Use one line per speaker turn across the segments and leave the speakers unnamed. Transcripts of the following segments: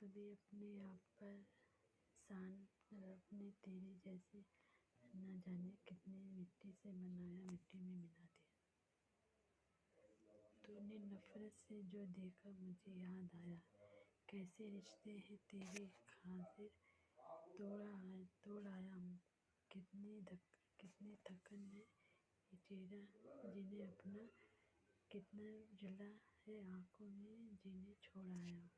कभी अपने आप पर एहसान रब ने तेरे जैसे न जाने कितने मिट्टी से बनाया, मिट्टी में मिला दिया। तूने नफरत से जो देखा मुझे याद आया, कैसे रिश्ते हैं तेरे खातिर तोड़ आया हूँ। कितनी थकन है ये चेहरा जिन्हें अपना, कितना जला है आँखों में जिन्हें छोड़ आया हूँ।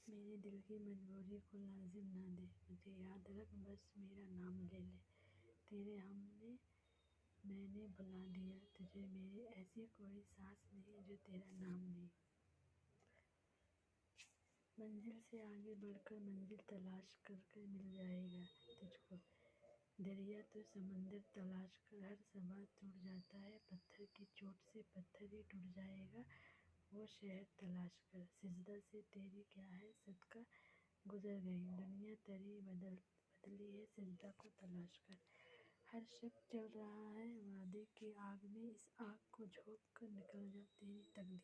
मेरे दिल की मजबूरी को लाजिम ना दे, मुझे याद रख बस मेरा नाम ले ले। तेरे हमने मैंने बुला दिया तुझे, मेरी ऐसी कोई सांस नहीं जो तेरा नाम नहीं। मंजिल से आगे बढ़कर मंजिल तलाश कर मिल जाएगा तुझको। दरिया तो समंदर तलाश कर हर सबा टूट जाता है, पत्थर की चोट से पत्थर ही टूट जाएगा। वो शहर तलाश कर सिजदा से तेरी क्या है सदका गुजर गई, दुनिया तेरी बदली है सिजदा को तलाश कर। हर शख्स चल रहा है वादे की आग में, इस आग को झोंक कर निकल जा तेरी तकदीर।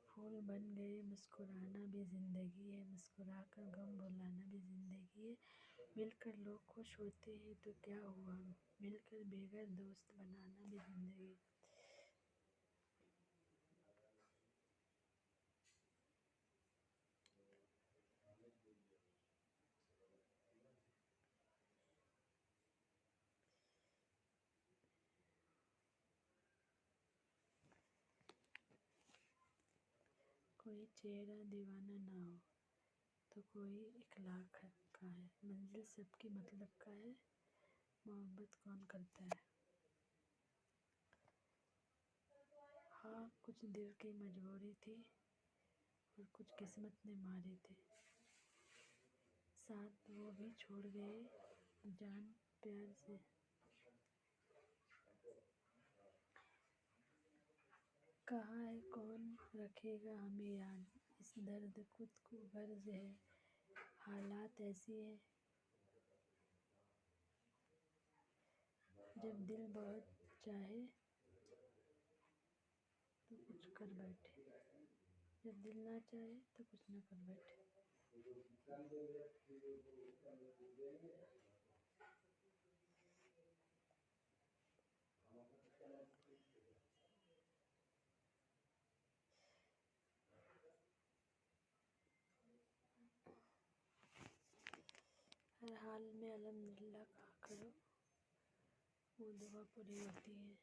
फूल बन गए मुस्कुराना भी ज़िंदगी है, मुस्कुरा कर गम भुलाना भी ज़िंदगी है। मिलकर लोग खुश होते हैं तो क्या हुआ, मिलकर बेघर दोस्त बनाना भी ज़िंदगी है। कोई चेहरा दीवाना ना हो तो कोई इखलाक का है, मंजिल सबकी मतलब का है, मोहब्बत कौन करता है। हाँ कुछ दिल की मजबूरी थी और कुछ किस्मत ने मारे थे, साथ वो भी छोड़ गए जान प्यार से। कहाँ है कौन रखेगा हमें याद, इस दर्द खुद को गर्ज है, हालात ऐसी है। जब दिल बहुत चाहे तो कुछ कर बैठे, जब दिल ना चाहे तो कुछ ना कर बैठे। हर हाल में अल्हम्दुलिल्लाह कहा करो, वो दुआ पूरी होती है।